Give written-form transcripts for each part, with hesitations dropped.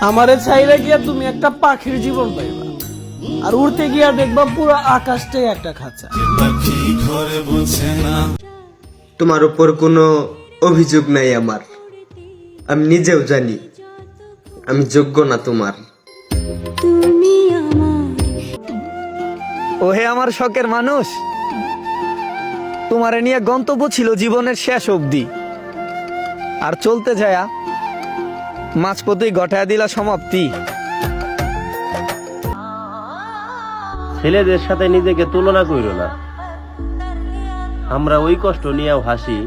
আমারে চাইলে গিয়া তুমি একটা পাখির জীবন পাইবা, আর উড়তে গিয়া দেখবা পুরো আকাশটাই একটা খাঁচা। তোমার উপর কোনো অভিযোগ নাই আমার, আমি নিজেও জানি আমি যোগ্য না তোমার। ওহে আমার শখের মানুষ, তোমারে নিয়ে গন্তব্য ছিল জীবনের শেষ অবধি, আর চলতে যায়া মাঝপথেই ঘটায়া দিলা সমাপ্তি। ছেলেদের সাথে নিজেকে তুলনা কইরো না, আমরা ওই কষ্ট নিয়েও হাসি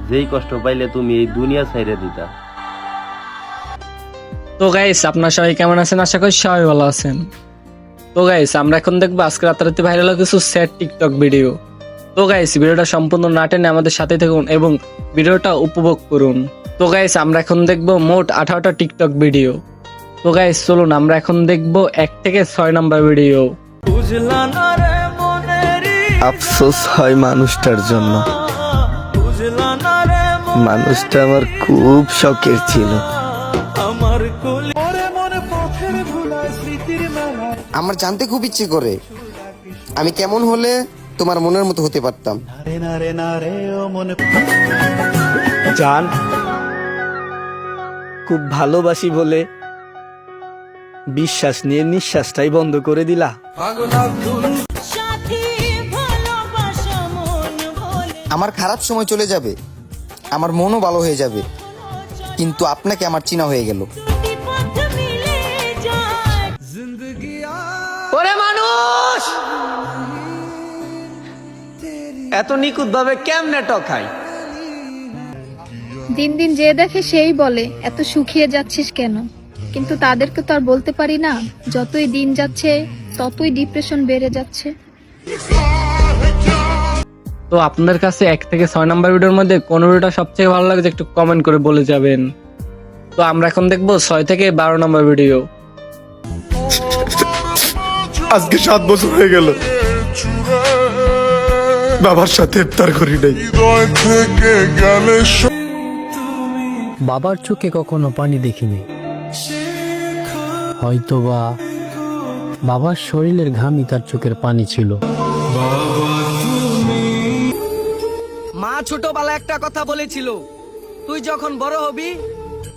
যেই কষ্ট পাইলে তুমি এই দুনিয়া ছাইরে দিতা। তো গাইস, আপনার সবাই কেমন আছেন? আশা করি সবাই ভালো আছেন। তো গাইস, আমরা এখন দেখবো আজকে রাতারাতি ভাইরাল কিছু স্যাড টিকটক ভিডিও। তো গাইস, ভিডিওটা সম্পূর্ণ না টেনে আমাদের সাথে থাকুন এবং ভিডিওটা উপভোগ করুন। তো গাইস, আমরা এখন দেখবো মোট 18টা টিকটক ভিডিও। তো গাইস চলুন আমরা এখন দেখবো 1 থেকে 6 নাম্বার ভিডিও। আফসোস হয় মানুষটার জন্য, মানুষটা আমার খুব শখের ছিল। আমার জানতে খুব ইচ্ছে করে আমি কেমন হলে তোমার মনের মতো হতে পারতাম। জান, খুব ভালোবাসি বলে বিশ্বাস নিয়ে নিঃশ্বাসটাই বন্ধ করে দিলা। আমার খারাপ সময় চলে যাবে, আমার মনও ভালো হয়ে যাবে, কিন্তু আপনাকে আমার চিনা হয়ে গেল। ওরে মানুষ, এত নিখুঁত ভাবে কেমনে টকায়? দিন দিন যে দেখে সেই বলে এত শুকিয়ে যাচ্ছিস কেন, কিন্তু তাদেরকে তো আর বলতে পারি না যতই দিন যাচ্ছে ততই ডিপ্রেশন বেড়ে যাচ্ছে। তো আপনাদের কাছে 1 থেকে 6 নাম্বার ভিডিওর মধ্যে কোন ভিডিওটা সবথেকে ভালো লাগছে একটু কমেন্ট করে বলে যাবেন। তো আমরা এখন দেখবো 6 থেকে 12 নাম্বার ভিডিও। আজকে 7 বছর হয়ে গেল বাবার সাথে ইফতার করি নাই। বাবার চোখে কখনো পানি দেখিনি, হয়তোবা বাবার শরীরের ঘামই তার চোখের পানি ছিল। মা ছোটবেলা একটা কথা বলেছিল, তুই যখন বড় হবি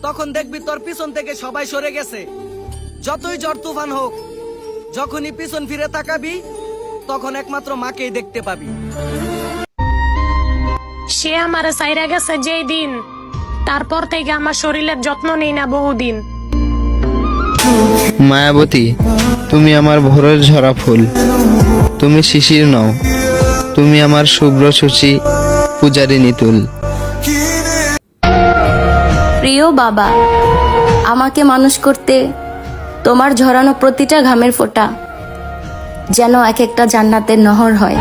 তখন দেখবি তোর পিছন থেকে সবাই সরে গেছে। যতই ঝড় তুফান হোক, যখনই পিছন ফিরে তাকাবি তখন একমাত্র মাকেই দেখতে পাবি। সে আমার সাইরা গেছে যেই দিন, তারপর থেকে আমার শরীরের যত্ন নেই না বহুদিন। মায়াবতী, তুমি আমার ভোরের ঝরা ফুল, তুমি শিশির নও, তুমি আমার শুভ্র সূচি পূজারিনী তুল। প্রিয় বাবা, আমাকে মানুষ করতে তোমার ঝরানো প্রতিটা ঘামের ফোঁটা যেন এক একটা জান্নাতের নহর হয়।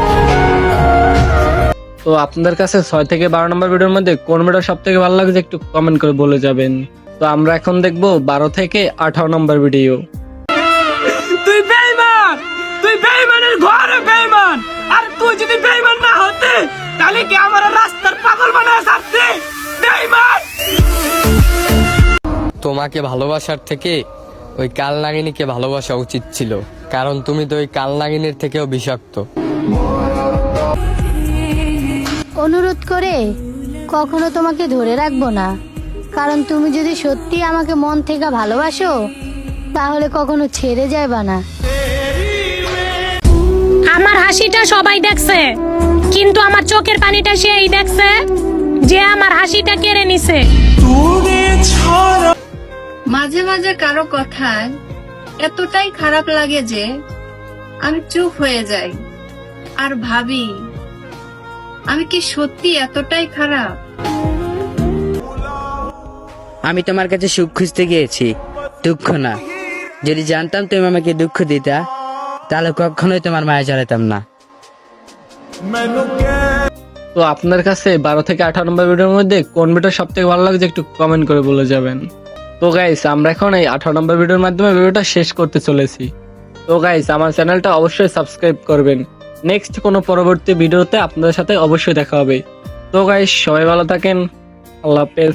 তো আপনাদের কাছে 6 থেকে 12 নম্বর ভিডিওর মধ্যে কোন ভিডিও সব থেকে ভালো লাগছে একটু কমেন্ট করে বলে যাবেন। তো আমরা এখন দেখবো 12 থেকে 18 নম্বর ভিডিও। তুই বেঈমান, তুই বেঈমানের ঘরে বেঈমান, আর তুই যদি বেঈমান না হতে তাহলে কি আমার রাস্তার পাগল বানায় ছাড়তে? বেঈমান! তোমাকে ভালোবাসার থেকে ওই কালনাগিনীকে ভালোবাসা উচিত ছিল, কারণ তুমি তো ওই কালনাগিনীর থেকেও বিষাক্ত। অনুরোধ করে কখনো তোমাকে ধরে রাখবো না, কারণ তুমি যদি সত্যি আমাকে মন থেকে ভালোবাসো তাহলে কখনো ছেড়ে যাইবা না। আমার হাসিটা সবাই দেখছে, কিন্তু আমার চোখের পানিটা সেই দেখছে যে আমার হাসিটা কেড়ে নিছে। মাঝে মাঝে কারো কথায় এতটাই খারাপ লাগে যে আমি চুপ হয়ে যাই আর ভাবি আমি কি সত্যি এতটাই খারাপ? আমি তোমার কাছে সুখ খুঁজতে গিয়েছি, দুঃখ না। যদি জানতাম তুমি আমাকে দুঃখ দিতা তাহলে কখনোই তোমার মায়া জড়াতাম না। তো আপনার কাছে 12 থেকে 18 নম্বর ভিডিওর মধ্যে কোন ভিডিও সব থেকে ভালো লাগছে একটু কমেন্ট করে বলে যাবেন। তো গাইস, আমরা এখন এই 18 নম্বর ভিডিওর মাধ্যমে ভিডিওটা শেষ করতে চলেছি। তো গাইস, আমার চ্যানেলটা অবশ্যই সাবস্ক্রাইব করবেন। নেক্সট কোনো পরবর্তী ভিডিওতে আপনাদের সাথে অবশ্যই দেখা হবে। তো গাইস, সবাই ভালো থাকেন, আল্লাহ হাফেজ।